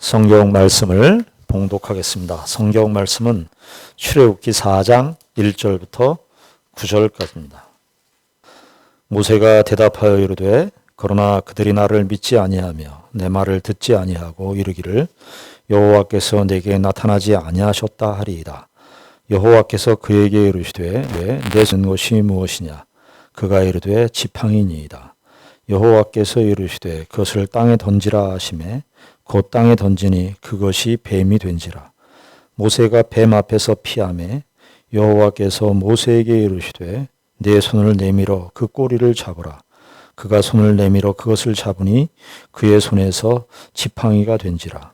성경 말씀을 봉독하겠습니다. 성경 말씀은 출애굽기 4장 1절부터 9절까지입니다. 모세가 대답하여 이르되 그러나 그들이 나를 믿지 아니하며 내 말을 듣지 아니하고 이르기를 여호와께서 내게 나타나지 아니하셨다 하리이다. 여호와께서 그에게 이르시되 왜 내 쓴 것이 무엇이냐? 그가 이르되 지팡이니이다. 여호와께서 이르시되 그것을 땅에 던지라 하시매 곧 땅에 던지니 그것이 뱀이 된지라. 모세가 뱀 앞에서 피하매 여호와께서 모세에게 이르시되 내 손을 내밀어 그 꼬리를 잡으라. 그가 손을 내밀어 그것을 잡으니 그의 손에서 지팡이가 된지라.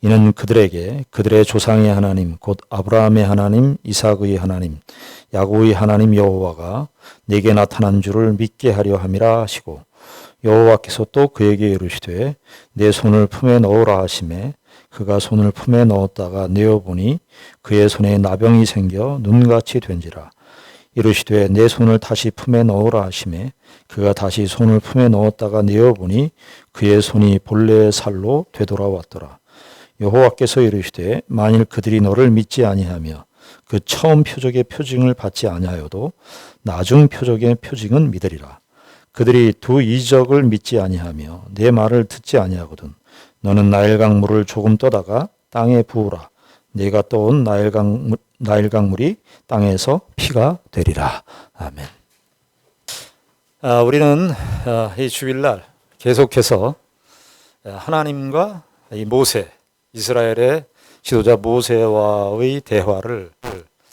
이는 그들에게 그들의 조상의 하나님 곧 아브라함의 하나님 이삭의 하나님 야곱의 하나님 여호와가 내게 나타난 줄을 믿게 하려 함이라 하시고 여호와께서 또 그에게 이르시되 내 손을 품에 넣으라 하시매 그가 손을 품에 넣었다가 내어보니 그의 손에 나병이 생겨 눈같이 된지라. 이르시되 내 손을 다시 품에 넣으라 하시매 그가 다시 손을 품에 넣었다가 내어보니 그의 손이 본래의 살로 되돌아왔더라. 여호와께서 이르시되 만일 그들이 너를 믿지 아니하며 그 처음 표적의 표징을 받지 아니하여도 나중 표적의 표징은 믿으리라. 그들이 두 이적을 믿지 아니하며 내 말을 듣지 아니하거든 너는 나일강 물을 조금 떠다가 땅에 부으라. 내가 떠온 나일강 물이 땅에서 피가 되리라. 아멘. 우리는 이 주일날 계속해서 하나님과 이 모세, 이스라엘의 지도자 모세와의 대화를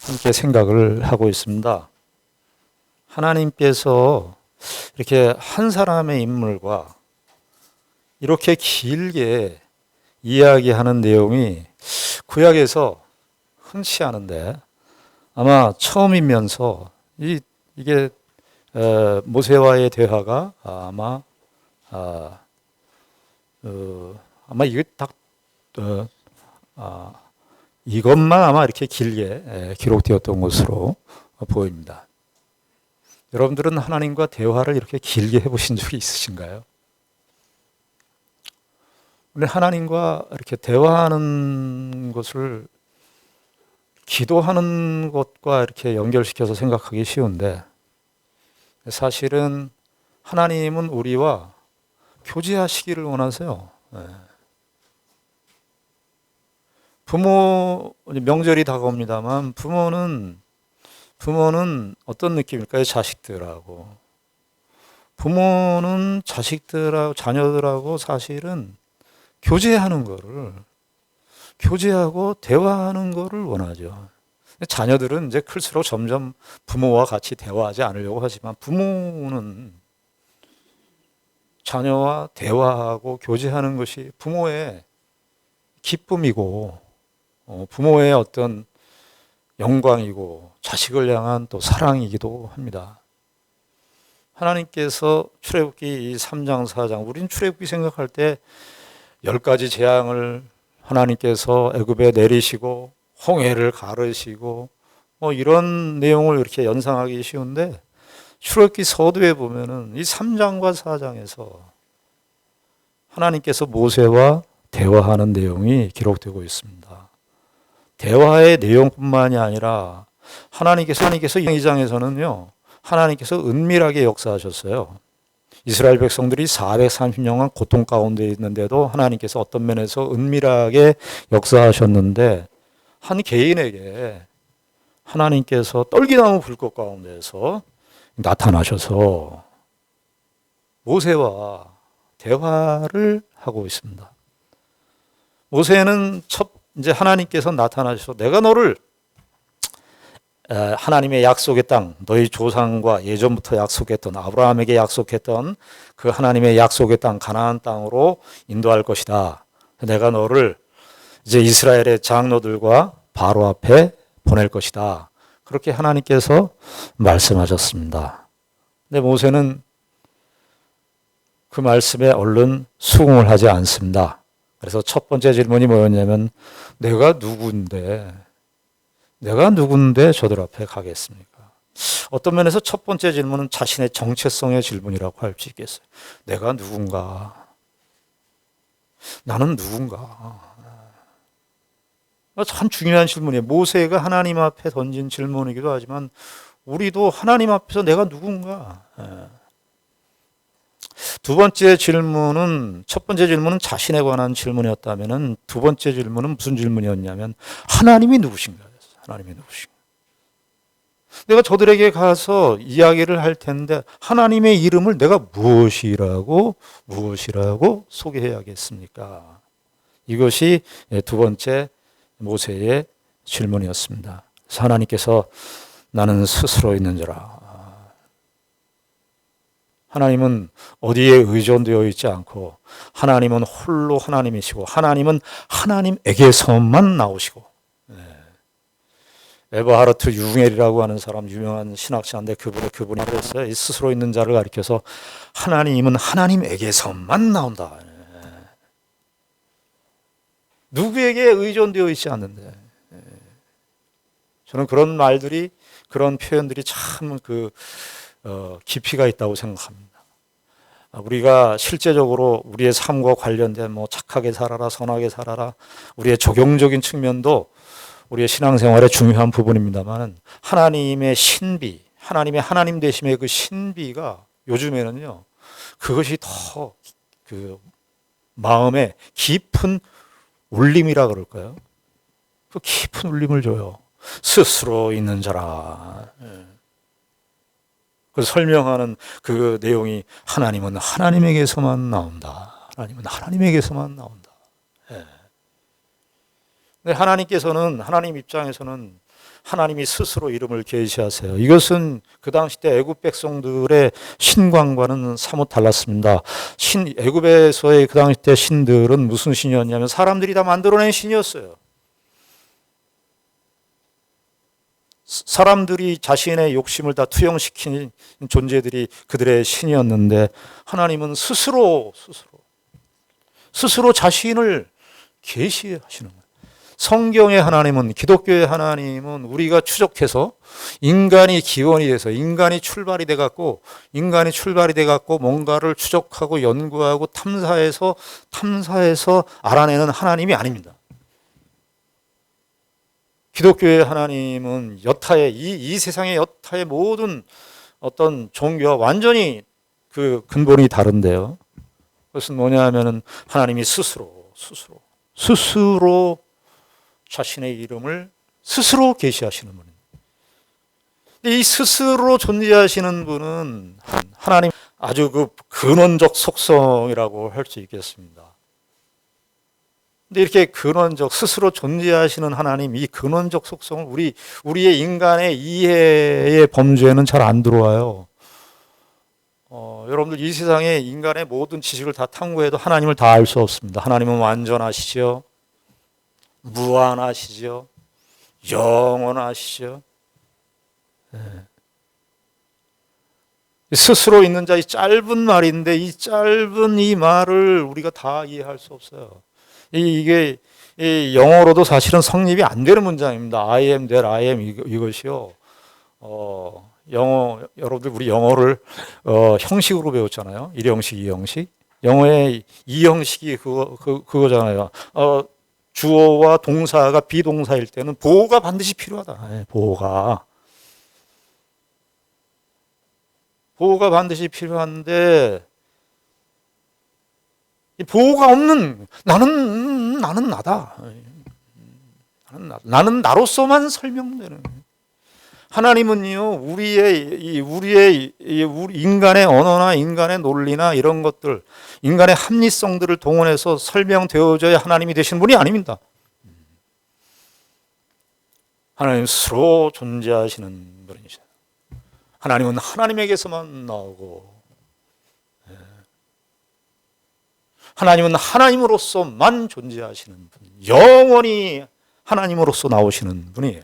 함께 생각을 하고 있습니다. 하나님께서 이렇게 한 사람의 인물과 이렇게 길게 이야기하는 내용이 구약에서 흔치 않은데 아마 처음이면서 이게 모세와의 대화가 아마 이게 딱 이것만 아마 이렇게 길게 기록되었던 것으로 보입니다. 여러분들은 하나님과 대화를 이렇게 길게 해보신 적이 있으신가요? 우리 하나님과 이렇게 대화하는 것을 기도하는 것과 이렇게 연결시켜서 생각하기 쉬운데 사실은 하나님은 우리와 교제하시기를 원하세요. 부모 명절이 다가옵니다만 부모는 어떤 느낌일까요? 자식들하고 부모는 자식들하고 자녀들하고 사실은 교제하고 대화하는 거를 원하죠. 자녀들은 이제 클수록 점점 부모와 같이 대화하지 않으려고 하지만 부모는 자녀와 대화하고 교제하는 것이 부모의 기쁨이고 부모의 어떤 영광이고 자식을 향한 또 사랑이기도 합니다. 하나님께서 출애굽기 3장 4장 우리는 출애굽기 생각할 때 10가지 재앙을 하나님께서 애굽에 내리시고 홍해를 가르시고 이런 내용을 이렇게 연상하기 쉬운데 출애굽기 서두에 보면은 이 3장과 4장에서 하나님께서 모세와 대화하는 내용이 기록되고 있습니다. 대화의 내용뿐만이 아니라 하나님께서 2장에서는요 하나님께서 은밀하게 역사하셨어요. 이스라엘 백성들이 430년간 고통 가운데 있는데도 하나님께서 어떤 면에서 은밀하게 역사하셨는데 한 개인에게 하나님께서 떨기나무 불꽃 가운데에서 나타나셔서 모세와 대화를 하고 있습니다. 모세는 이제 하나님께서 나타나셔서 내가 너를 하나님의 약속의 땅, 너희 조상과 예전부터 약속했던 아브라함에게 약속했던 그 하나님의 약속의 땅 가나안 땅으로 인도할 것이다. 내가 너를 이제 이스라엘의 장로들과 바로 앞에 보낼 것이다. 그렇게 하나님께서 말씀하셨습니다. 근데 모세는 그 말씀에 얼른 수긍을 하지 않습니다. 그래서 첫 번째 질문이 뭐였냐면 내가 누군데 저들 앞에 가겠습니까? 어떤 면에서 첫 번째 질문은 자신의 정체성의 질문이라고 할 수 있겠어요. 내가 누군가? 나는 누군가? 참 중요한 질문이에요. 모세가 하나님 앞에 던진 질문이기도 하지만 우리도 하나님 앞에서 내가 누군가? 두 번째 질문은, 첫 번째 질문은 자신에 관한 질문이었다면 두 번째 질문은 무슨 질문이었냐면 하나님이 누구신가? 하나님이 누구신가? 내가 저들에게 가서 이야기를 할 텐데 하나님의 이름을 내가 무엇이라고 소개해야겠습니까? 이것이 두 번째 모세의 질문이었습니다. 그래서 하나님께서 나는 스스로 있는 자라. 하나님은 어디에 의존되어 있지 않고 하나님은 홀로 하나님이시고 하나님은 하나님에게서만 나오시고. 에버하르트 융엘이라고 하는 사람, 유명한 신학자인데 그분이 그랬어요. 이 스스로 있는 자를 가리켜서 하나님은 하나님에게서만 나온다. 누구에게 의존되어 있지 않는데. 저는 그런 말들이, 그런 표현들이 참 깊이가 있다고 생각합니다. 우리가 실제적으로 우리의 삶과 관련된 착하게 살아라, 선하게 살아라, 우리의 적용적인 측면도 우리의 신앙생활의 중요한 부분입니다만 하나님의 신비, 하나님의 하나님 되심의 그 신비가 요즘에는요, 그것이 더 마음에 깊은 울림이라 그럴까요? 그 깊은 울림을 줘요. 스스로 있는 자라. 그 설명하는 그 내용이 하나님은 하나님에게서만 나온다. 하나님은 하나님에게서만 나온다. 근데 하나님 입장에서는 하나님이 스스로 이름을 계시하세요. 이것은 그 당시 때 애굽 백성들의 신광과는 사뭇 달랐습니다. 애굽에서의 그 당시 때 신들은 무슨 신이었냐면 사람들이 다 만들어낸 신이었어요. 사람들이 자신의 욕심을 다 투영시킨 존재들이 그들의 신이었는데 하나님은 스스로 자신을 계시하시는 거예요. 성경의 하나님은, 기독교의 하나님은 우리가 추적해서 인간이 기원이 돼서 인간이 출발이 돼 갖고 뭔가를 추적하고 연구하고 탐사해서 알아내는 하나님이 아닙니다. 기독교의 하나님은 여타의 이 세상의 여타의 모든 어떤 종교와 완전히 그 근본이 다른데요. 그것은 뭐냐 하면은 하나님이 스스로 자신의 이름을 스스로 계시하시는 분입니다. 이 스스로 존재하시는 분은 하나님 아주 그 근원적 속성이라고 할 수 있겠습니다. 근데 이렇게 근원적 스스로 존재하시는 하나님, 이 근원적 속성을 우리의 인간의 이해의 범주에는 잘 안 들어와요. 여러분들 이 세상에 인간의 모든 지식을 다 탐구해도 하나님을 다 알 수 없습니다. 하나님은 완전하시죠. 무한하시죠. 영원하시죠. 스스로 있는 자, 이 짧은 말인데 이 짧은 이 말을 우리가 다 이해할 수 없어요. 이게 영어로도 사실은 성립이 안 되는 문장입니다. I am that I am 이것이요. 여러분들 우리 영어를 형식으로 배웠잖아요. 1형식, 2형식. 영어의 2형식이 그거잖아요. 주어와 동사가 비동사일 때는 보호가 반드시 필요하다. 보호가 반드시 필요한데 이 보호가 없는 나는 나다. 나는 나로서만 설명되는. 하나님은요, 우리 인간의 언어나 인간의 논리나 이런 것들, 인간의 합리성들을 동원해서 설명되어져야 하나님이 되신 분이 아닙니다. 하나님 스스로 존재하시는 분이시죠. 하나님은 하나님에게서만 나오고, 하나님은 하나님으로서만 존재하시는 분, 영원히 하나님으로서 나오시는 분이에요.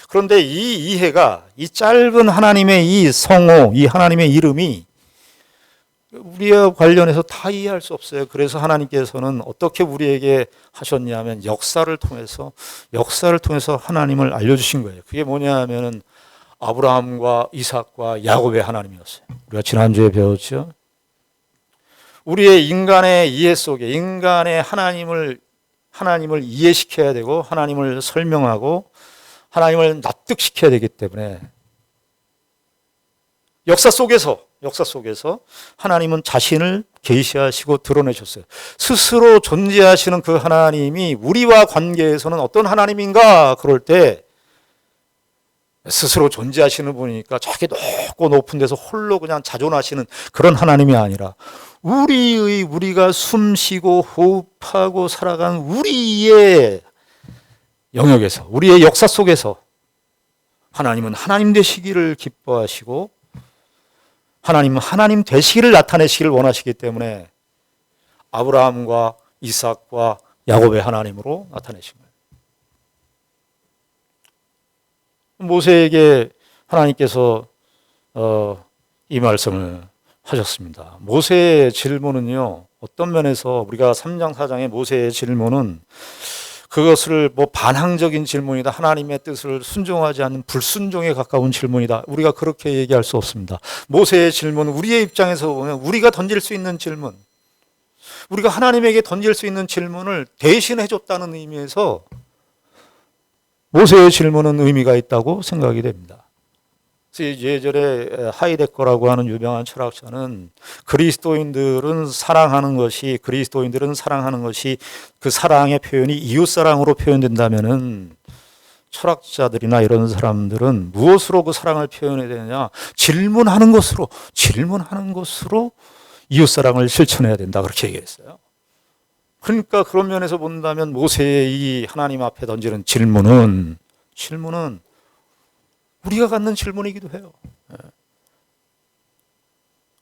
그런데 이 이해가, 이 짧은 하나님의 이 성호, 이 하나님의 이름이 우리와 관련해서 다 이해할 수 없어요. 그래서 하나님께서는 어떻게 우리에게 하셨냐면 역사를 통해서 하나님을 알려주신 거예요. 그게 뭐냐 하면은 아브라함과 이삭과 야곱의 하나님이었어요. 우리가 지난주에 배웠죠. 우리의 인간의 이해 속에 인간의 하나님을 이해시켜야 되고 하나님을 설명하고 하나님을 납득시켜야 되기 때문에 역사 속에서 하나님은 자신을 계시하시고 드러내셨어요. 스스로 존재하시는 그 하나님이 우리와 관계에서는 어떤 하나님인가 그럴 때 스스로 존재하시는 분이니까 저기 높고 높은 데서 홀로 그냥 자존하시는 그런 하나님이 아니라 우리가 숨쉬고 호흡하고 살아가는 우리의 영역에서 우리의 역사 속에서 하나님은 하나님 되시기를 기뻐하시고 하나님은 하나님 되시기를 나타내시기를 원하시기 때문에 아브라함과 이삭과 야곱의 하나님으로 나타내신 거예요. 모세에게 하나님께서 이 말씀을 하셨습니다. 모세의 질문은요, 어떤 면에서 우리가 3장 4장의 모세의 질문은 그것을 반항적인 질문이다, 하나님의 뜻을 순종하지 않는 불순종에 가까운 질문이다, 우리가 그렇게 얘기할 수 없습니다. 모세의 질문은 우리의 입장에서 보면 우리가 던질 수 있는 질문, 우리가 하나님에게 던질 수 있는 질문을 대신해 줬다는 의미에서 모세의 질문은 의미가 있다고 생각이 됩니다. 그래서 예전에 하이데거라고 하는 유명한 철학자는 그리스도인들은 사랑하는 것이 그 사랑의 표현이 이웃사랑으로 표현된다면은 철학자들이나 이런 사람들은 무엇으로 그 사랑을 표현해야 되느냐? 질문하는 것으로 이웃사랑을 실천해야 된다, 그렇게 얘기했어요. 그러니까 그런 면에서 본다면 모세의 이 하나님 앞에 던지는 질문은 우리가 갖는 질문이기도 해요.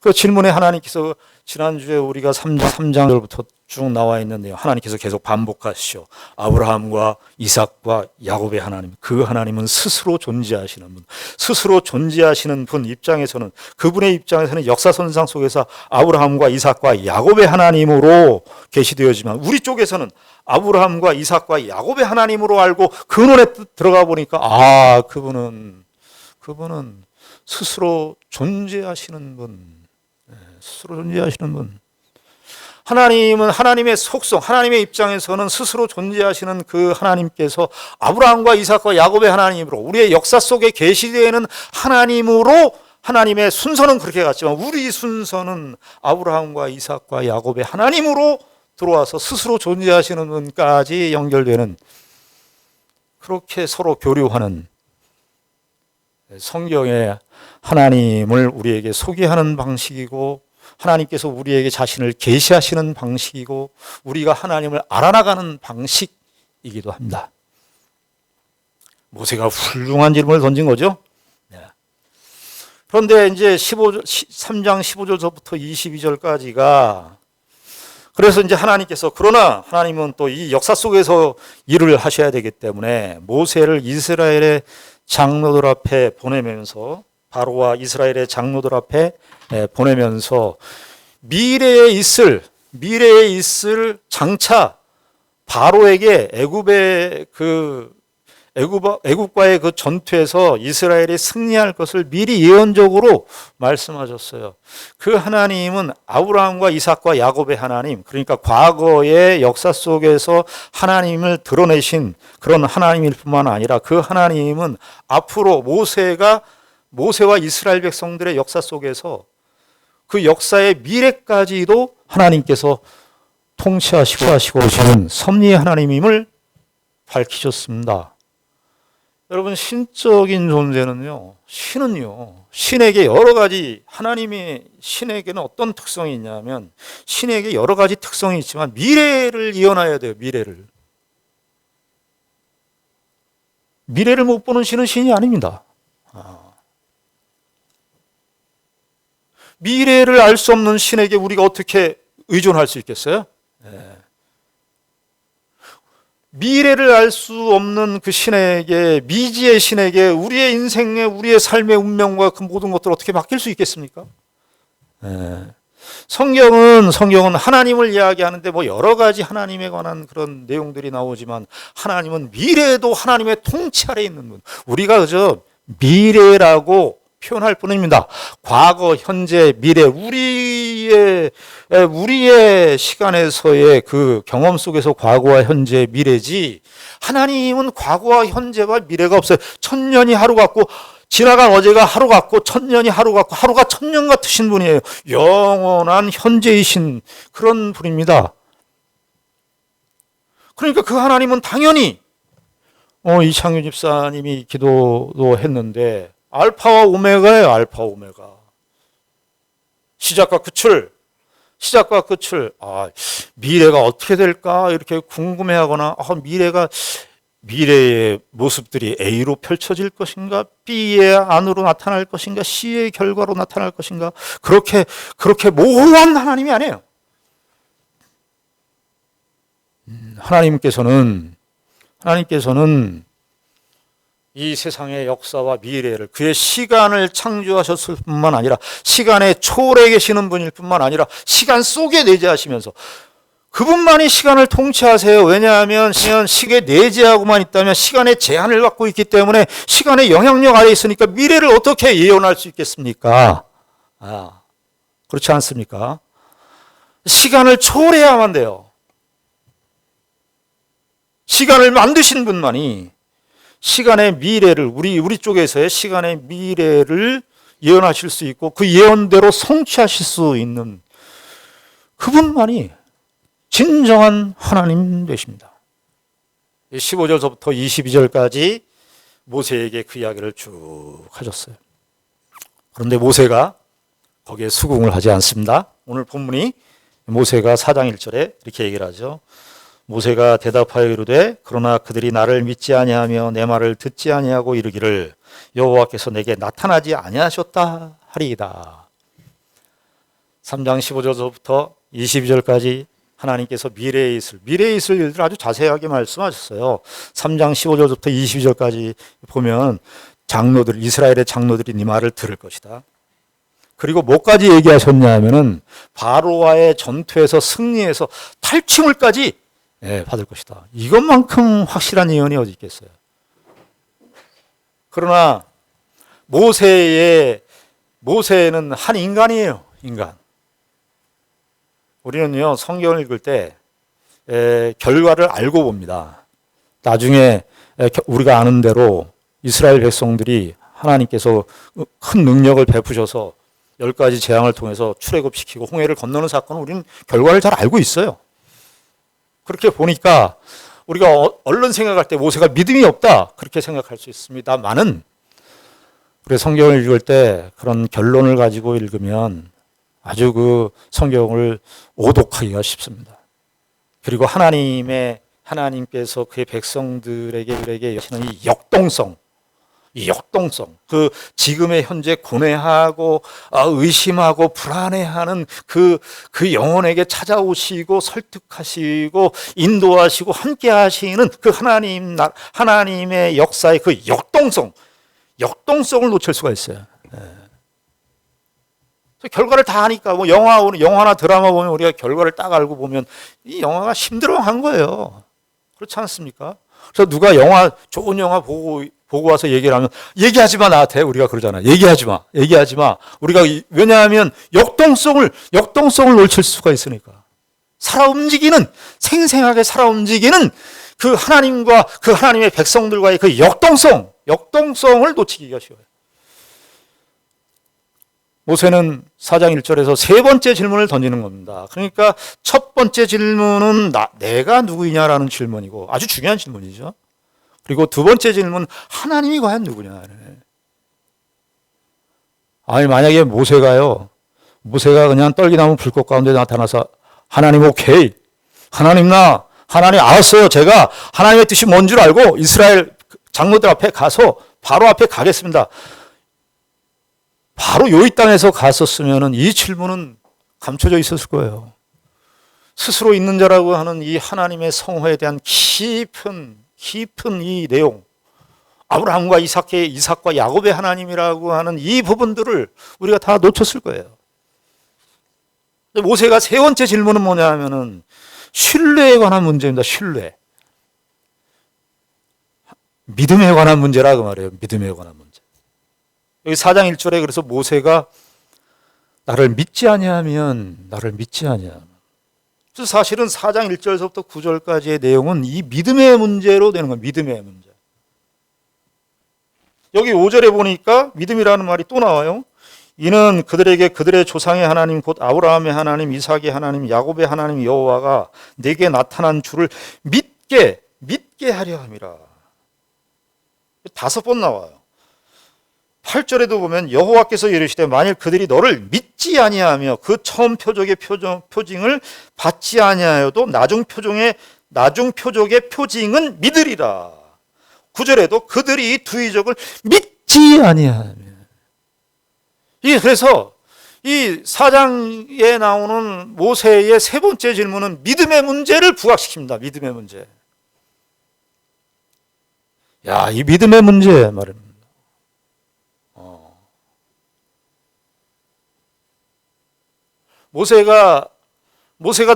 그 질문에 하나님께서 지난주에 우리가 3장부터 쭉 나와 있는 내용, 하나님께서 계속 반복하시죠. 아브라함과 이삭과 야곱의 하나님, 그 하나님은 스스로 존재하시는 분, 스스로 존재하시는 분 입장에서는, 그분의 입장에서는 역사선상 속에서 아브라함과 이삭과 야곱의 하나님으로 계시되어지만 우리 쪽에서는 아브라함과 이삭과 야곱의 하나님으로 알고 근원에 들어가 보니까 그분은 스스로 존재하시는 분, 하나님은 하나님의 속성, 하나님의 입장에서는 스스로 존재하시는 그 하나님께서 아브라함과 이삭과 야곱의 하나님으로, 우리의 역사 속에 계시되는 하나님으로, 하나님의 순서는 그렇게 갔지만 우리 순서는 아브라함과 이삭과 야곱의 하나님으로 들어와서 스스로 존재하시는 분까지 연결되는, 그렇게 서로 교류하는 성경의 하나님을 우리에게 소개하는 방식이고, 하나님께서 우리에게 자신을 계시하시는 방식이고, 우리가 하나님을 알아나가는 방식이기도 합니다. 모세가 훌륭한 질문을 던진 거죠. 그런데 이제 3장 15절부터 22절까지가, 그래서 이제 그러나 하나님은 또 이 역사 속에서 일을 하셔야 되기 때문에 모세를 이스라엘의 장로들 앞에 보내면서, 바로와 이스라엘의 장로들 앞에 보내면서 미래에 있을 장차 바로에게 애굽과의 그 전투에서 이스라엘이 승리할 것을 미리 예언적으로 말씀하셨어요. 그 하나님은 아브라함과 이삭과 야곱의 하나님, 그러니까 과거의 역사 속에서 하나님을 드러내신 그런 하나님일 뿐만 아니라 그 하나님은 앞으로 모세와 이스라엘 백성들의 역사 속에서 그 역사의 미래까지도 하나님께서 통치하시고 오시는 섭리의 하나님임을 밝히셨습니다. 여러분, 신적인 존재는요, 신에게 여러 가지, 신에게는 어떤 특성이 있냐면, 신에게 여러 가지 특성이 있지만 미래를 예언해야 돼요. 미래를 못 보는 신은 신이 아닙니다. 미래를 알 수 없는 신에게 우리가 어떻게 의존할 수 있겠어요? 미래를 알 수 없는 그 신에게, 미지의 신에게 우리의 인생의, 우리의 삶의 운명과 그 모든 것들을 어떻게 맡길 수 있겠습니까? 성경은 하나님을 이야기하는데 여러 가지 하나님에 관한 그런 내용들이 나오지만 하나님은 미래에도 하나님의 통치 아래 있는 분. 우리가 그저 미래라고 표현할 뿐입니다. 과거, 현재, 미래, 우리의 우리의 시간에서의 그 경험 속에서 과거와 현재, 미래지, 하나님은 과거와 현재와 미래가 없어요. 천년이 하루 같고 지나간 어제가 하루 같고 천년이 하루 같고 하루가 천년 같으신 분이에요. 영원한 현재이신 그런 분입니다. 그러니까 그 하나님은 당연히 이창규 집사님이 기도도 했는데 알파와 오메가예요. 알파 오메가. 시작과 끝을 미래가 어떻게 될까 이렇게 궁금해하거나 미래의 모습들이 A로 펼쳐질 것인가, B의 안으로 나타날 것인가, C의 결과로 나타날 것인가, 그렇게 모호한 하나님이 아니에요. 하나님께서는 이 세상의 역사와 미래를, 그의 시간을 창조하셨을 뿐만 아니라 시간의 초월에 계시는 분일 뿐만 아니라 시간 속에 내재하시면서 그분만이 시간을 통치하세요. 왜냐하면 시간에 내재하고만 있다면 시간의 제한을 갖고 있기 때문에 시간의 영향력 아래 있으니까 미래를 어떻게 예언할 수 있겠습니까? 그렇지 않습니까? 시간을 초월해야만 돼요. 시간을 만드신 분만이 시간의 미래를, 우리 쪽에서의 시간의 미래를 예언하실 수 있고 그 예언대로 성취하실 수 있는 그분만이 진정한 하나님 되십니다. 15절서부터 22절까지 모세에게 그 이야기를 쭉 하셨어요. 그런데 모세가 거기에 수긍을 하지 않습니다. 오늘 본문이 모세가 4장 1절에 이렇게 얘기를 하죠. 모세가 대답하여 이르되 그러나 그들이 나를 믿지 아니하며 내 말을 듣지 아니하고 이르기를 여호와께서 내게 나타나지 아니하셨다 하리이다. 3장 15절부터 22절까지 하나님께서 미래에 있을 일들을 아주 자세하게 말씀하셨어요. 3장 15절부터 22절까지 보면 이스라엘의 장로들이 네 말을 들을 것이다. 그리고 뭐까지 얘기하셨냐 하면은 바로와의 전투에서 승리해서 탈취물까지 받을 것이다. 이것만큼 확실한 예언이 어디 있겠어요. 그러나 모세는 한 인간이에요. 인간. 우리는요 성경을 읽을 때 결과를 알고 봅니다. 나중에 우리가 아는 대로 이스라엘 백성들이 하나님께서 큰 능력을 베푸셔서 10가지 재앙을 통해서 출애굽시키고 홍해를 건너는 사건은 우리는 결과를 잘 알고 있어요. 그렇게 보니까 우리가 얼른 생각할 때 모세가 믿음이 없다 그렇게 생각할 수 있습니다만은 우리 성경을 읽을 때 그런 결론을 가지고 읽으면 아주 그 성경을 오독하기가 쉽습니다. 그리고 하나님께서 그의 백성들에게 여시는 이 역동성, 그 지금의 현재 고뇌하고 의심하고 불안해하는 그 영혼에게 찾아오시고 설득하시고 인도하시고 함께하시는 그 하나님의 역사의 그 역동성을 놓칠 수가 있어요. 결과를 다 하니까 영화나 드라마 보면 우리가 결과를 딱 알고 보면 이 영화가 힘들어한 거예요. 그렇지 않습니까? 그래서 누가 좋은 영화 보고 와서 얘기를 하면 얘기하지 마 나한테 우리가 그러잖아. 얘기하지 마. 우리가 왜냐하면 역동성을 놓칠 수가 있으니까. 생생하게 살아 움직이는 그 하나님과 그 하나님의 백성들과의 그 역동성을 놓치기가 쉬워요. 모세는 4장 1절에서 세 번째 질문을 던지는 겁니다. 그러니까 첫 번째 질문은 내가 누구이냐라는 질문이고 아주 중요한 질문이죠. 그리고 두 번째 질문은 하나님이 과연 누구냐. 만약에 모세가 그냥 떨기나무 불꽃 가운데 나타나서 하나님 오케이. 하나님 알았어요. 제가 하나님의 뜻이 뭔 줄 알고 이스라엘 장로들 앞에 가서 바로 앞에 가겠습니다. 바로 요 이 땅에서 갔었으면 이 질문은 감춰져 있었을 거예요. 스스로 있는 자라고 하는 이 하나님의 성호에 대한 깊은 이 내용, 아브라함과 이삭과 야곱의 하나님이라고 하는 이 부분들을 우리가 다 놓쳤을 거예요. 모세가 세 번째 질문은 뭐냐 하면은 신뢰에 관한 문제입니다. 신뢰. 믿음에 관한 문제라고 말해요. 믿음에 관한 문제. 여기 4장 1절에 그래서 모세가 나를 믿지 아니하면 나를 믿지 아니하면. 그래서 사실은 4장 1절에서부터 9절까지의 내용은 이 믿음의 문제로 되는 거예요. 믿음의 문제. 여기 5절에 보니까 믿음이라는 말이 또 나와요. 이는 그들에게 그들의 조상의 하나님 곧 아브라함의 하나님, 이삭의 하나님, 야곱의 하나님 여호와가 내게 나타난 줄을 믿게 하려 함이라. 5번 나와요. 8절에도 보면 여호와께서 이르시되 만일 그들이 너를 믿지 아니하며 그 처음 표적의 표징을 받지 아니하여도 나중 표적의 표징은 믿으리라. 9절에도 그들이 두 이적을 믿지 아니하며. 그래서 이 4장에 나오는 모세의 세 번째 질문은 믿음의 문제를 부각시킵니다. 믿음의 문제. 야, 이 믿음의 문제 말입니다. 모세가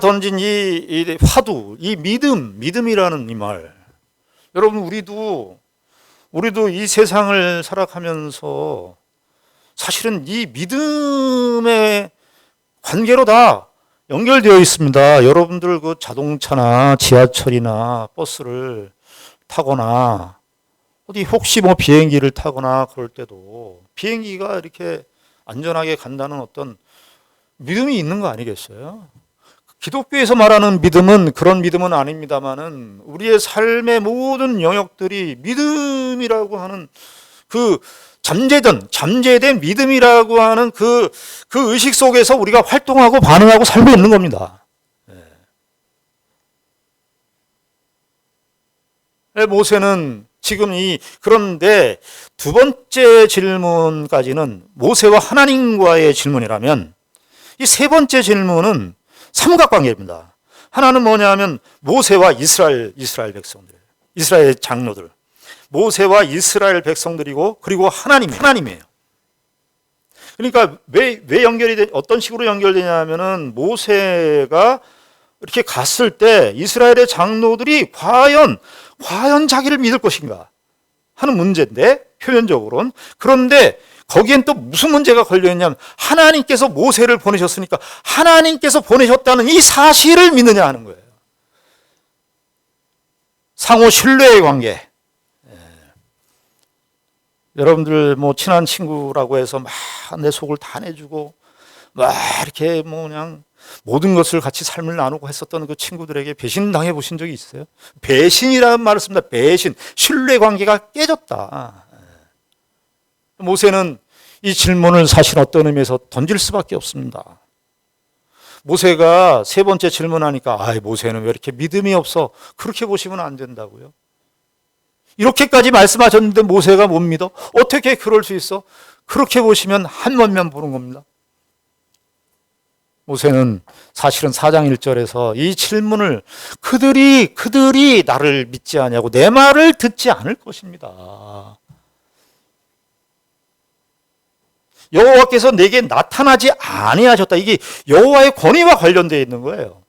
던진 이 화두, 이 믿음이라는 이 말. 여러분, 우리도 이 세상을 살아가면서 사실은 이 믿음의 관계로 다 연결되어 있습니다. 여러분들 그 자동차나 지하철이나 버스를 타거나 어디 혹시 뭐 비행기를 타거나 그럴 때도 비행기가 이렇게 안전하게 간다는 어떤 믿음이 있는 거 아니겠어요? 기독교에서 말하는 믿음은 그런 믿음은 아닙니다만은 우리의 삶의 모든 영역들이 믿음이라고 하는 그 잠재된 믿음이라고 하는 그 의식 속에서 우리가 활동하고 반응하고 살고 있는 겁니다. 모세는 지금 그런데 두 번째 질문까지는 모세와 하나님과의 질문이라면 이 세 번째 질문은 삼각관계입니다. 하나는 뭐냐면 모세와 이스라엘 백성들, 이스라엘 장로들, 모세와 이스라엘 백성들이고 그리고 하나님이에요. 그러니까 왜 어떤 식으로 연결되냐면은 모세가 이렇게 갔을 때 이스라엘의 장로들이 과연 자기를 믿을 것인가 하는 문제인데 표면적으로는. 그런데 거기엔 또 무슨 문제가 걸려있냐면 하나님께서 모세를 보내셨으니까 하나님께서 보내셨다는 이 사실을 믿느냐 하는 거예요. 상호 신뢰의 관계. 여러분들 뭐 친한 친구라고 해서 막 내 속을 다 내주고 막 이렇게 뭐 그냥 모든 것을 같이 삶을 나누고 했었던 그 친구들에게 배신 당해 보신 적이 있어요? 배신이라는 말을 씁니다. 배신. 신뢰 관계가 깨졌다. 모세는 이 질문을 사실 어떤 의미에서 던질 수밖에 없습니다. 모세가 세 번째 질문하니까 모세는 왜 이렇게 믿음이 없어? 그렇게 보시면 안 된다고요. 이렇게까지 말씀하셨는데 모세가 못 믿어? 어떻게 그럴 수 있어? 그렇게 보시면 한번만 보는 겁니다. 모세는 사실은 4장 1절에서 이 질문을 그들이 나를 믿지 않냐고 내 말을 듣지 않을 것입니다. 여호와께서 내게 나타나지 아니하셨다. 이게 여호와의 권위와 관련되어 있는 거예요.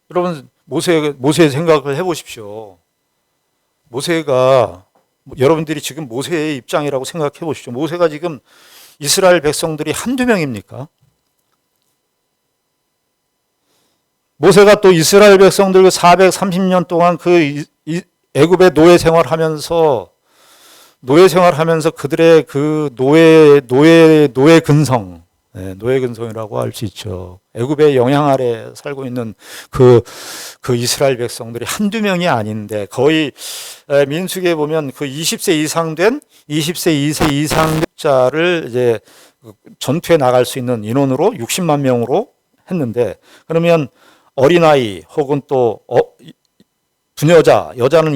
여러분 모세의 생각을 해보십시오. 모세가 여러분들이 지금 모세의 입장이라고 생각해 보십시오. 모세가 지금 이스라엘 백성들이 한두 명입니까? 모세가 또 이스라엘 백성들 430년 동안 그 애굽의 노예 생활하면서 그들의 그 노예 근성이라고 할 수 있죠. 애굽의 영향 아래 살고 있는 그 이스라엘 백성들이 한두 명이 아닌데 거의 민수기에 보면 그 20세 이상 자를 이제 전투에 나갈 수 있는 인원으로 60만 명으로 했는데 그러면 어린아이 혹은 또 여자는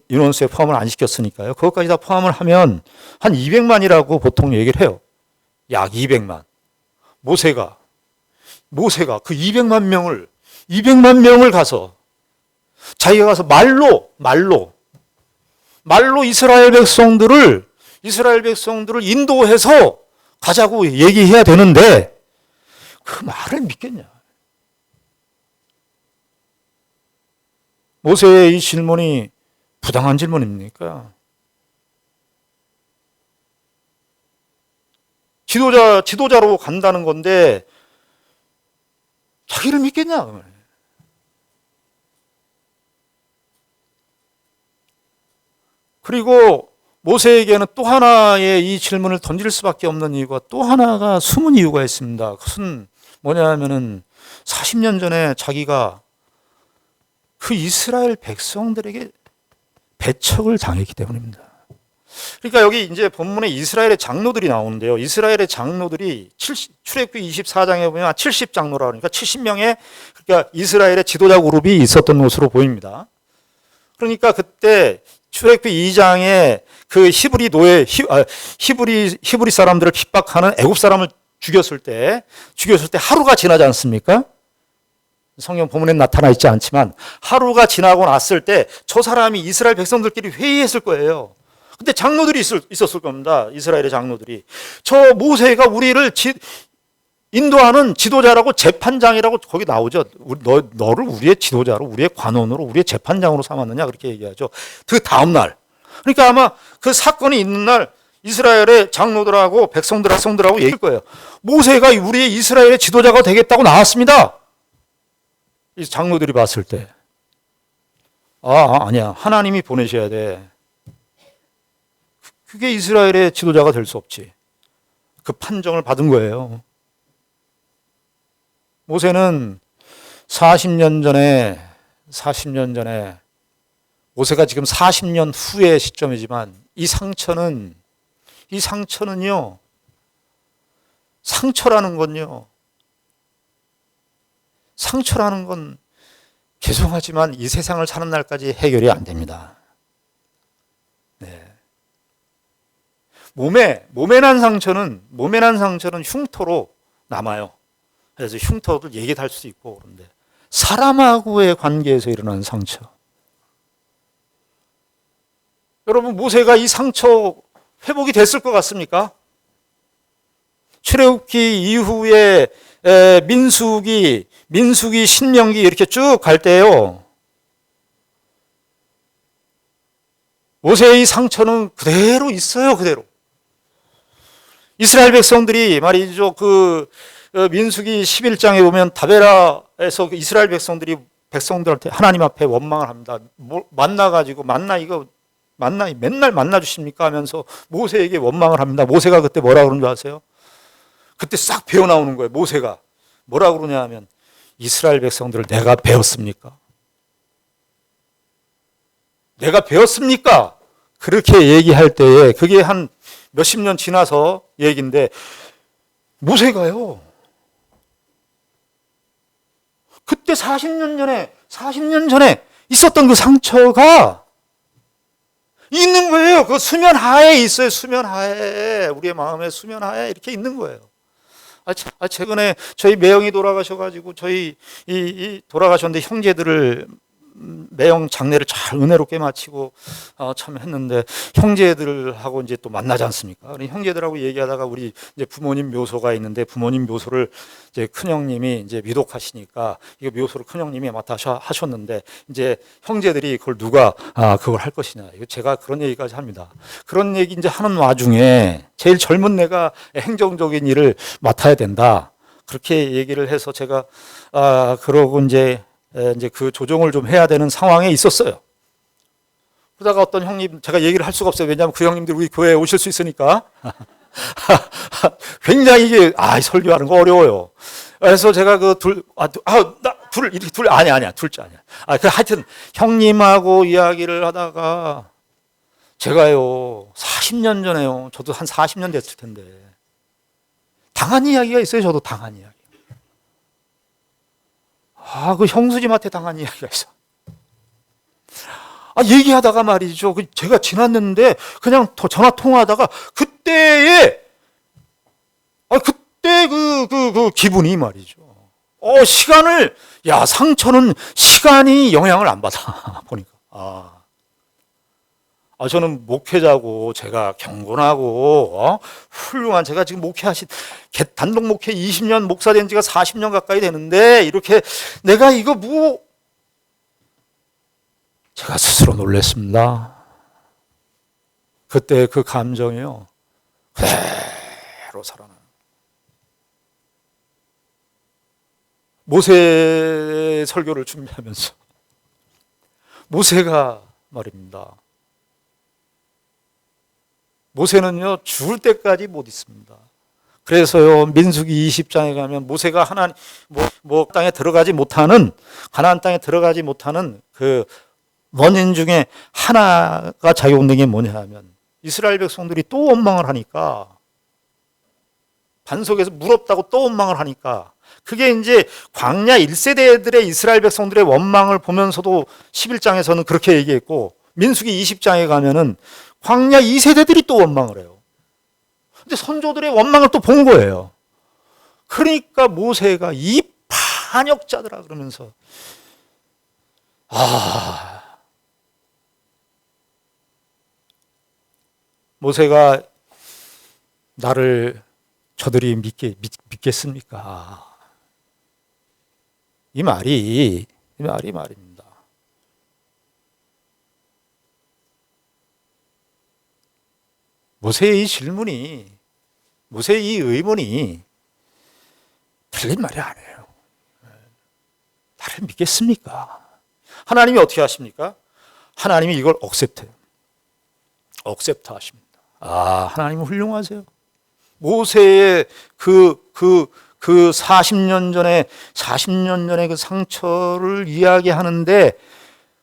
인원수에 포함을 안 시켰으니까요. 그것까지 다 포함을 하면 한 200만이라고 보통 얘기를 해요. 약 200만. 모세가 그 200만 명을 가서 자기가 가서 말로 이스라엘 백성들을 인도해서 가자고 얘기해야 되는데 그 말을 믿겠냐? 모세의 이 질문이 부당한 질문입니까? 지도자로 간다는 건데 자기를 믿겠냐? 그 말이에요. 그리고 모세에게는 또 하나의 이 질문을 던질 수밖에 없는 이유가 또 하나가 숨은 이유가 있습니다. 그것은 뭐냐면은 40년 전에 자기가 그 이스라엘 백성들에게 배척을 당했기 때문입니다. 그러니까 여기 이제 본문에 이스라엘의 장로들이 나오는데요. 이스라엘의 장로들이 출애굽기 24장에 보면 70장로라 그러니까 70명의 그러니까 이스라엘의 지도자 그룹이 있었던 것으로 보입니다. 그러니까 그때 출애굽기 2장에 그 히브리 사람들을 핍박하는 애굽 사람을 죽였을 때 하루가 지나지 않습니까? 성경 본문에 나타나 있지 않지만 하루가 지나고 났을 때 저 사람이 이스라엘 백성들끼리 회의했을 거예요. 근데 장로들이 있었을 겁니다. 이스라엘의 장로들이. 저 모세가 우리를 인도하는 지도자라고 재판장이라고 거기 나오죠. 너를 우리의 지도자로, 우리의 관원으로, 우리의 재판장으로 삼았느냐 그렇게 얘기하죠. 그 다음 날. 그러니까 아마 그 사건이 있는 날 이스라엘의 장로들하고 백성들하고 얘기할 거예요. 모세가 우리의 이스라엘의 지도자가 되겠다고 나왔습니다. 이 장로들이 봤을 때 아니야. 하나님이 보내셔야 돼. 그게 이스라엘의 지도자가 될 수 없지. 그 판정을 받은 거예요. 모세는 40년 전에 모세가 지금 40년 후의 시점이지만 이 상처는요. 상처라는 건 죄송하지만 이 세상을 사는 날까지 해결이 안 됩니다. 네. 몸에 난 상처는 흉터로 남아요. 그래서 흉터를 얘기할 수 있고 그런데 사람하고의 관계에서 일어나는 상처. 여러분 모세가 이 상처 회복이 됐을 것 같습니까? 출애굽기 이후에 민수기, 신명기 이렇게 쭉 갈 때요. 모세의 상처는 그대로 있어요. 그대로. 이스라엘 백성들이 말이죠. 민수기 11장에 보면 다베라에서 이스라엘 백성들한테 하나님 앞에 원망을 합니다. 만나가지고 맨날 만나 주십니까 하면서 모세에게 원망을 합니다. 모세가 그때 뭐라 그런 줄 아세요? 그때 싹 배어 나오는 거예요. 모세가 뭐라 그러냐 하면 이스라엘 백성들을 내가 배웠습니까? 그렇게 얘기할 때에 그게 한 몇십 년 지나서 얘기인데 모세가요. 그때 40년 전에 있었던 그 상처가 있는 거예요. 그 수면 하에 있어요. 수면 하에. 우리의 마음의 수면 하에 이렇게 있는 거예요. 최근에 저희 매형이 돌아가셔가지고 저희 돌아가셨는데 형제들을 매형 장례를 잘 은혜롭게 마치고 참 했는데 형제들하고 이제 또 만나지 않습니까? 형제들하고 얘기하다가 우리 이제 부모님 묘소가 있는데 부모님 묘소를 이제 큰형님이 이제 미독하시니까 이거 묘소를 큰형님이 맡아 하셨는데 이제 형제들이 그걸 누가 그걸 할 것이냐 이거 제가 그런 얘기까지 합니다. 그런 얘기 이제 하는 와중에 제일 젊은 내가 행정적인 일을 맡아야 된다 그렇게 얘기를 해서 제가 그러고 이제 그 조정을 좀 해야 되는 상황에 있었어요. 그러다가 어떤 형님, 제가 얘기를 할 수가 없어요. 왜냐하면 그 형님들 우리 교회에 오실 수 있으니까. 굉장히 이게, 설교하는 거 어려워요. 그래서 제가 둘째 아니야. 하여튼 형님하고 이야기를 하다가 제가요, 40년 전에요. 저도 한 40년 됐을 텐데. 당한 이야기가 있어요. 저도 당한 이야기. 그 형수님한테 당한 이야기가 있어. 얘기하다가 말이죠. 제가 지났는데 그냥 전화 통화하다가 그때 그 기분이 말이죠. 상처는 시간이 영향을 안 받아. 보니까. 저는 목회자고 제가 경건하고 훌륭한 제가 지금 단독 목회 20년 목사 된 지가 40년 가까이 되는데 이렇게 내가 이거 제가 스스로 놀랐습니다. 그때 그 감정이요 그대로 살아나는 거예요. 모세 설교를 준비하면서 모세가 말입니다. 모세는요 죽을 때까지 못 있습니다. 그래서요 민수기 20장에 가면 모세가 하나님 땅에 들어가지 못하는 가나안 땅에 들어가지 못하는 그 원인 중에 하나가 작용된 게 뭐냐 하면 이스라엘 백성들이 또 원망을 하니까 반석에서 물 없다고 또 원망을 하니까 그게 이제 광야 1세대들의 이스라엘 백성들의 원망을 보면서도 11장에서는 그렇게 얘기했고 민수기 20장에 가면은 광야 2세대들이 또 원망을 해요. 근데 선조들의 원망을 또 본 거예요. 그러니까 모세가 이 반역자들아 그러면서 모세가 나를 저들이 믿겠습니까? 이 말이 말입니다. 모세의 이 질문이, 모세의 이 의문이 틀린 말이 아니에요. 나를 믿겠습니까? 하나님이 어떻게 하십니까? 하나님이 이걸 억셉트 하십니다. 하나님은 훌륭하세요. 모세의 그 40년 전에 그 상처를 이야기하는데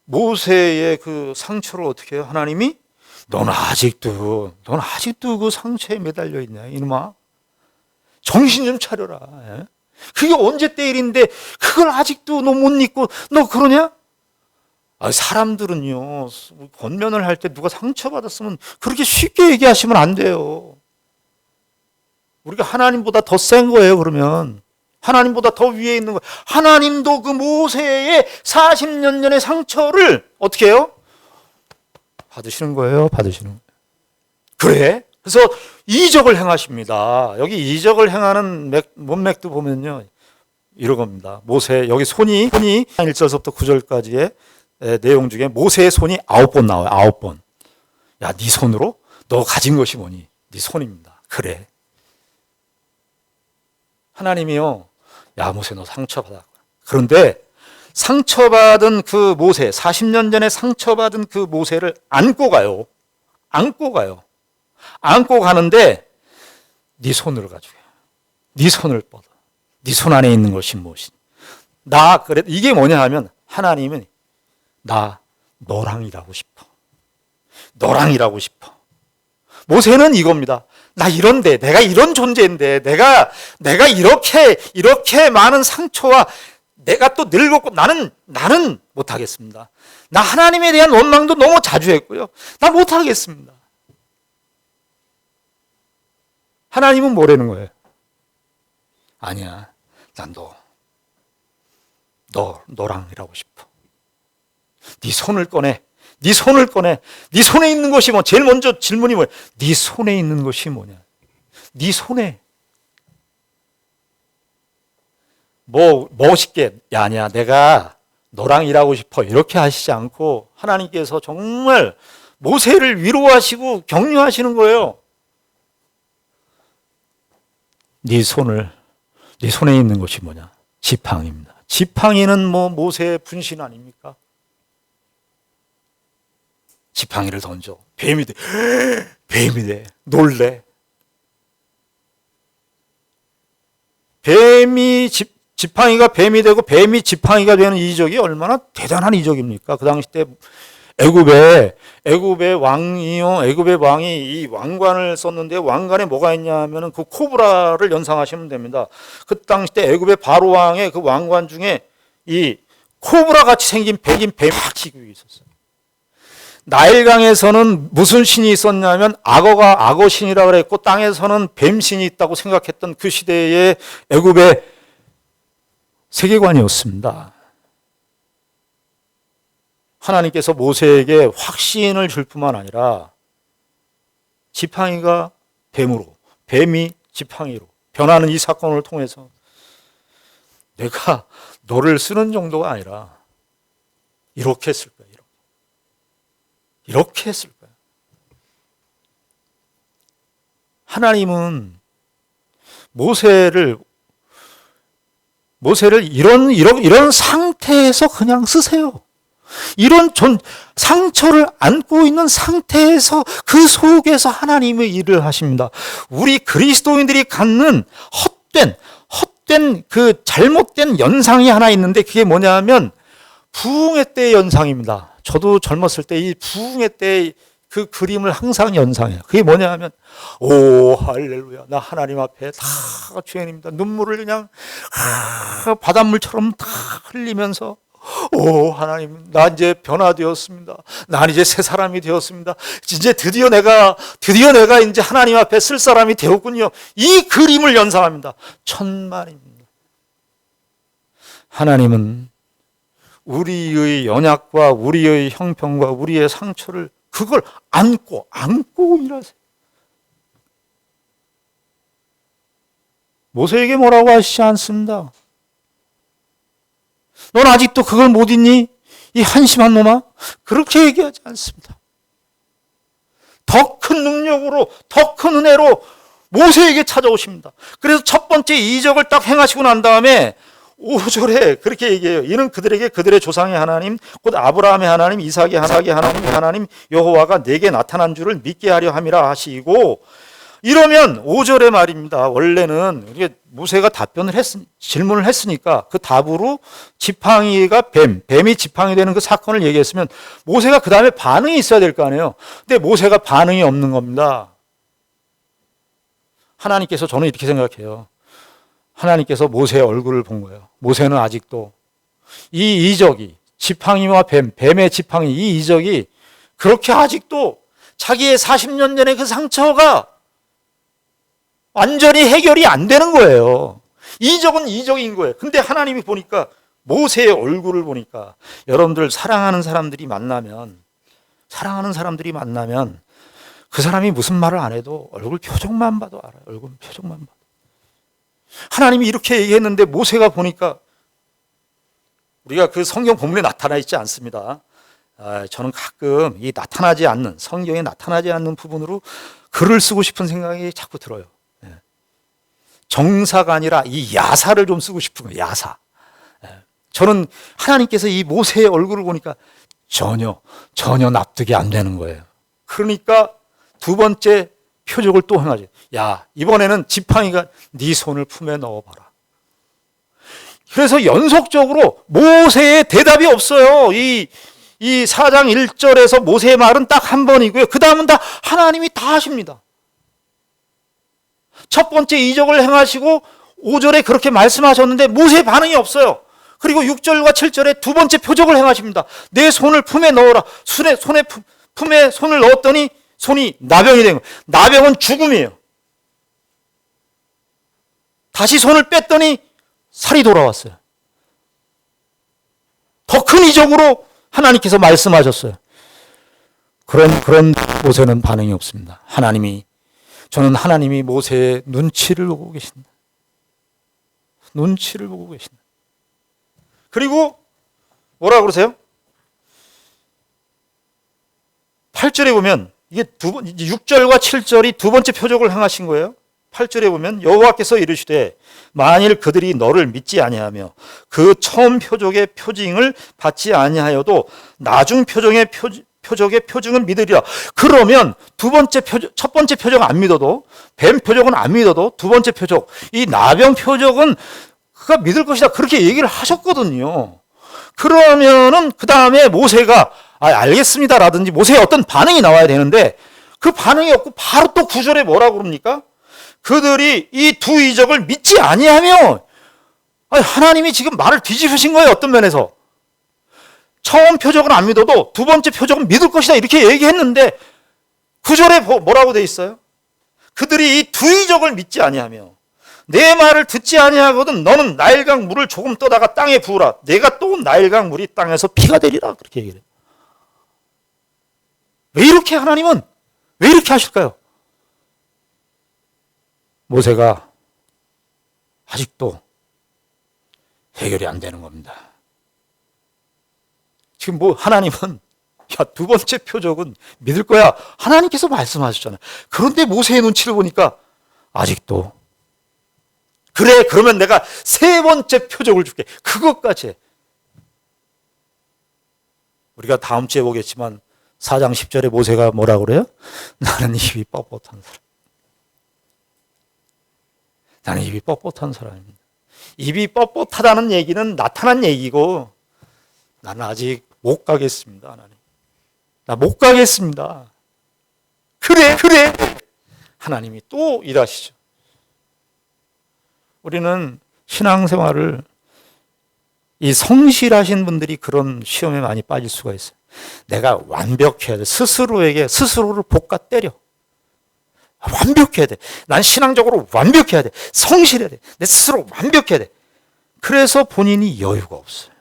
모세의 그 상처를 어떻게 해요? 하나님이 넌 아직도 그 상처에 매달려 있냐 이놈아. 정신 좀 차려라. 그게 언제 때 일인데 그걸 아직도 너 못 잊고 너 그러냐? 사람들은요 권면을 할 때 누가 상처받았으면 그렇게 쉽게 얘기하시면 안 돼요. 우리가 하나님보다 더 센 거예요. 그러면 하나님보다 더 위에 있는 거예요. 하나님도 그 모세의 40년 전의 상처를 어떻게 해요? 받으시는 거예요. 그래? 그래서 이적을 행하십니다. 여기 이적을 행하는 문맥도 보면요 이런 겁니다. 모세 여기 손이 1절부터 9절까지의 내용 중에 모세의 손이 9번 나와요. 9번. 야, 네 손으로 너 가진 것이 뭐니? 네 손입니다. 그래. 하나님이요. 야, 모세 너 상처받아. 그런데 상처받은 그 모세, 40년 전에 상처받은 그 모세를 안고 가요. 안고 가는데 네 손을 가지고 네 손을 뻗어. 네 손 안에 있는 것이 무엇이니? 그래 이게 뭐냐 하면 하나님은 나 너랑 일하고 싶어. 모세는 이겁니다. 나 이런데, 내가 이런 존재인데, 내가 이렇게 많은 상처와 내가 또 늙었고, 나는 못하겠습니다. 나 하나님에 대한 원망도 너무 자주 했고요. 나 못하겠습니다. 하나님은 뭐라는 거예요? 아니야. 난 너랑 일하고 싶어. 네 손을 꺼내. 네 손에 있는 것이 뭐? 제일 먼저 질문이 뭐예요? 네 손에 있는 것이 뭐냐? 네 손에 멋있게 아니야. 내가 너랑 일하고 싶어. 이렇게 하시지 않고 하나님께서 정말 모세를 위로하시고 격려하시는 거예요. 네 손에 있는 것이 뭐냐? 지팡이입니다. 지팡이는 모세의 분신 아닙니까? 지팡이를 던져. 뱀이 돼. 놀래. 지팡이가 뱀이 되고 뱀이 지팡이가 되는 이적이 얼마나 대단한 이적입니까? 그 당시 때 애굽의 왕이 이 왕관을 썼는데 왕관에 뭐가 있냐 하면은 그 코브라를 연상하시면 됩니다. 그 당시 때 애굽의 바로 왕의 그 왕관 중에 이 코브라 같이 생긴 뱀이 막 기고 있었어요. 나일강에서는 무슨 신이 있었냐면 악어 신이라고 그랬고 땅에서는 뱀 신이 있다고 생각했던 그 시대의 애굽의 세계관이었습니다. 하나님께서 모세에게 확신을 줄 뿐만 아니라 지팡이가 뱀으로, 뱀이 지팡이로 변하는 이 사건을 통해서 내가 너를 쓰는 정도가 아니라 이렇게 했을 거야. 이렇게 했을 거야. 하나님은 모세를 모세를 이런 상태에서 그냥 쓰세요. 이런 상처를 안고 있는 상태에서 그 속에서 하나님의 일을 하십니다. 우리 그리스도인들이 갖는 헛된 그 잘못된 연상이 하나 있는데 그게 뭐냐면 부흥회 때의 연상입니다. 저도 젊었을 때 이 부흥회 때 그 그림을 항상 연상해요. 그게 뭐냐 하면 오 할렐루야 나 하나님 앞에 다 죄인입니다. 눈물을 그냥 바닷물처럼 다 흘리면서 오 하나님 나 이제 변화되었습니다. 난 이제 새 사람이 되었습니다. 이제 드디어 내가 이제 하나님 앞에 쓸 사람이 되었군요. 이 그림을 연상합니다. 천만입니다. 하나님은 우리의 연약과 우리의 형편과 우리의 상처를 그걸 안고 일하세요. 모세에게 뭐라고 하시지 않습니다. 넌 아직도 그걸 못 잊니? 이 한심한 놈아? 그렇게 얘기하지 않습니다. 더 큰 능력으로, 더 큰 은혜로 모세에게 찾아오십니다. 그래서 첫 번째 이적을 딱 행하시고 난 다음에 5절에 그렇게 얘기해요. 이는 그들에게 그들의 조상의 하나님, 곧 아브라함의 하나님, 이삭의 하나님 여호와가 내게 나타난 줄을 믿게 하려 함이라 하시고, 이러면 5절의 말입니다. 원래는 모세가 질문을 했으니까 그 답으로 지팡이가 뱀이 지팡이 되는 그 사건을 얘기했으면 모세가 그 다음에 반응이 있어야 될 거 아니에요. 근데 모세가 반응이 없는 겁니다. 하나님께서 저는 이렇게 생각해요. 하나님께서 모세의 얼굴을 본 거예요. 모세는 아직도 이 이적이 지팡이와 뱀의 지팡이 이 이적이 그렇게 아직도 자기의 40년 전의 그 상처가 완전히 해결이 안 되는 거예요. 이적은 이적인 거예요. 근데 하나님이 보니까 모세의 얼굴을 보니까 여러분들 사랑하는 사람들이 만나면 그 사람이 무슨 말을 안 해도 얼굴 표정만 봐도 알아요. 얼굴 표정만 봐도. 하나님이 이렇게 얘기했는데 모세가 보니까 우리가 그 성경 본문에 나타나 있지 않습니다. 저는 가끔 이 성경에 나타나지 않는 부분으로 글을 쓰고 싶은 생각이 자꾸 들어요. 정사가 아니라 이 야사를 좀 쓰고 싶은 거예요. 야사. 저는 하나님께서 이 모세의 얼굴을 보니까 전혀 납득이 안 되는 거예요. 그러니까 두 번째 표적을 또 행하죠. 야, 이번에는 지팡이가 네 손을 품에 넣어봐라. 그래서 연속적으로 모세의 대답이 없어요. 이 4장 1절에서 모세의 말은 딱 한 번이고요. 그 다음은 다 하나님이 다 하십니다. 첫 번째 이적을 행하시고 5절에 그렇게 말씀하셨는데 모세의 반응이 없어요. 그리고 6절과 7절에 두 번째 표적을 행하십니다. 내 손을 품에 넣어라. 품에 손을 넣었더니 손이 나병이 된 거예요. 나병은 죽음이에요. 다시 손을 뺐더니 살이 돌아왔어요. 더 큰 이적으로 하나님께서 말씀하셨어요. 그런 모세는 반응이 없습니다. 저는 하나님이 모세의 눈치를 보고 계신다. 눈치를 보고 계신다. 그리고 뭐라고 그러세요? 8절에 보면 이게 6절과 7절이 두 번째 표적을 행하신 거예요. 8절에 보면 여호와께서 이르시되 만일 그들이 너를 믿지 아니하며 그 처음 표적의 표징을 받지 아니하여도 나중 표적의 표징은 믿으리라. 그러면 첫 번째 표적은 안 믿어도, 뱀 표적은 안 믿어도 두 번째 표적, 이 나병 표적은 그가 믿을 것이다. 그렇게 얘기를 하셨거든요. 그러면은 그 다음에 모세가 알겠습니다라든지 모세의 어떤 반응이 나와야 되는데 그 반응이 없고 바로 또 9절에 뭐라고 그럽니까? 그들이 이 두 이적을 믿지 아니하며, 하나님이 지금 말을 뒤집으신 거예요. 어떤 면에서. 처음 표적은 안 믿어도 두 번째 표적은 믿을 것이다. 이렇게 얘기했는데 9절에 뭐라고 돼 있어요? 그들이 이 두 이적을 믿지 아니하며 내 말을 듣지 아니하거든 너는 나일강 물을 조금 떠다가 땅에 부으라. 내가 또 나일강 물이 땅에서 피가 되리라. 그렇게 얘기를 해요. 하나님은 왜 이렇게 하실까요? 모세가 아직도 해결이 안 되는 겁니다. 지금 하나님은 두 번째 표적은 믿을 거야. 하나님께서 말씀하셨잖아요. 그런데 모세의 눈치를 보니까 아직도 그래, 그러면 내가 세 번째 표적을 줄게. 그것까지 해. 우리가 다음 주에 보겠지만 4장 10절에 모세가 뭐라고 그래요? 나는 입이 뻣뻣한 사람. 나는 입이 뻣뻣한 사람입니다. 입이 뻣뻣하다는 얘기는 나타난 얘기고, 나는 아직 못 가겠습니다, 하나님. 나 못 가겠습니다. 그래. 하나님이 또 일하시죠. 우리는 신앙생활을, 이 성실하신 분들이 그런 시험에 많이 빠질 수가 있어요. 내가 완벽해야 돼. 스스로를 볶아 때려. 완벽해야 돼. 난 신앙적으로 완벽해야 돼. 성실해야 돼. 내 스스로 완벽해야 돼. 그래서 본인이 여유가 없어요.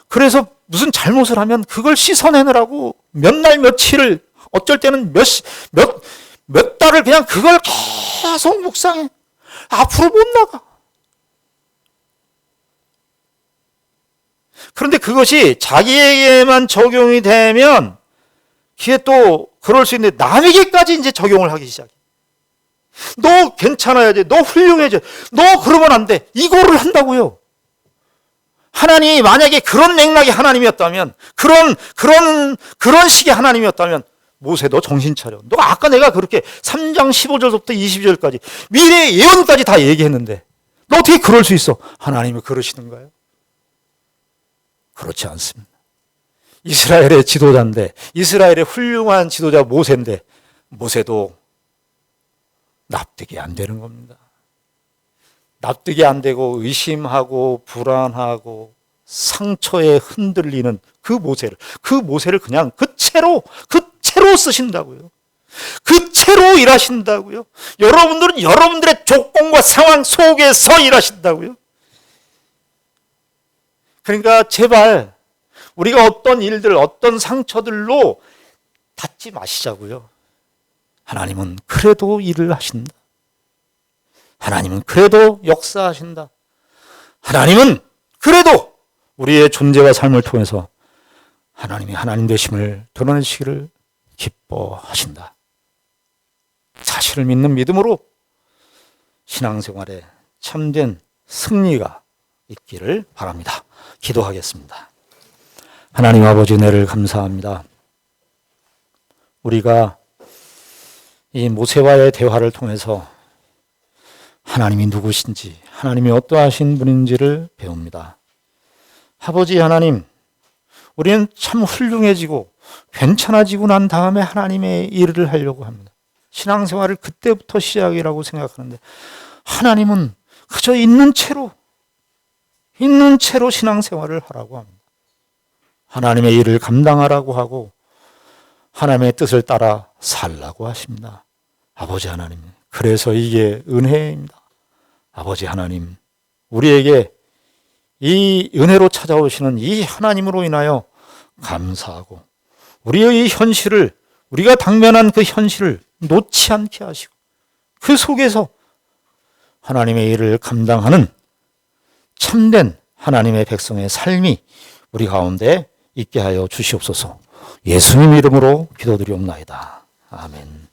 그래서 무슨 잘못을 하면 그걸 씻어내느라고 몇 날 며칠을, 어쩔 때는 몇 달을 그냥 그걸 계속 묵상해. 앞으로 못 나가. 그런데 그것이 자기에게만 적용이 되면 그게 또 그럴 수 있는데, 남에게까지 이제 적용을 하기 시작해. 너 괜찮아야 돼. 너 훌륭해져. 너 그러면 안 돼. 이거를 한다고요. 하나님이 만약에 그런 맥락의 하나님이었다면, 그런 식의 하나님이었다면, 모세 너 정신 차려. 너 아까 내가 그렇게 3장 15절부터 20절까지 미래의 예언까지 다 얘기했는데 너 어떻게 그럴 수 있어? 하나님이 그러시는가요? 그렇지 않습니다. 이스라엘의 지도자인데, 이스라엘의 훌륭한 지도자 모세인데, 모세도 납득이 안 되는 겁니다. 납득이 안 되고 의심하고 불안하고 상처에 흔들리는 그 모세를 그냥 그 채로 쓰신다고요. 그 채로 일하신다고요. 여러분들은 여러분들의 조건과 상황 속에서 일하신다고요. 그러니까 제발 우리가 어떤 일들, 어떤 상처들로 닿지 마시자고요. 하나님은 그래도 일을 하신다. 하나님은 그래도 역사하신다. 하나님은 그래도 우리의 존재와 삶을 통해서 하나님이 하나님 되심을 드러내시기를 기뻐하신다. 자신을 믿는 믿음으로 신앙생활에 참된 승리가 있기를 바랍니다. 기도하겠습니다. 하나님 아버지, 은혜를 감사합니다. 우리가 이 모세와의 대화를 통해서 하나님이 누구신지, 하나님이 어떠하신 분인지를 배웁니다. 아버지 하나님, 우리는 참 훌륭해지고 괜찮아지고 난 다음에 하나님의 일을 하려고 합니다. 신앙생활을 그때부터 시작이라고 생각하는데, 하나님은 그저 있는 채로 신앙생활을 하라고 합니다. 하나님의 일을 감당하라고 하고 하나님의 뜻을 따라 살라고 하십니다. 아버지 하나님, 그래서 이게 은혜입니다. 아버지 하나님, 우리에게 이 은혜로 찾아오시는 이 하나님으로 인하여 감사하고, 우리의 이 현실을, 우리가 당면한 그 현실을 놓지 않게 하시고, 그 속에서 하나님의 일을 감당하는 참된 하나님의 백성의 삶이 우리 가운데 있게 하여 주시옵소서. 예수님 이름으로 기도드리옵나이다. 아멘.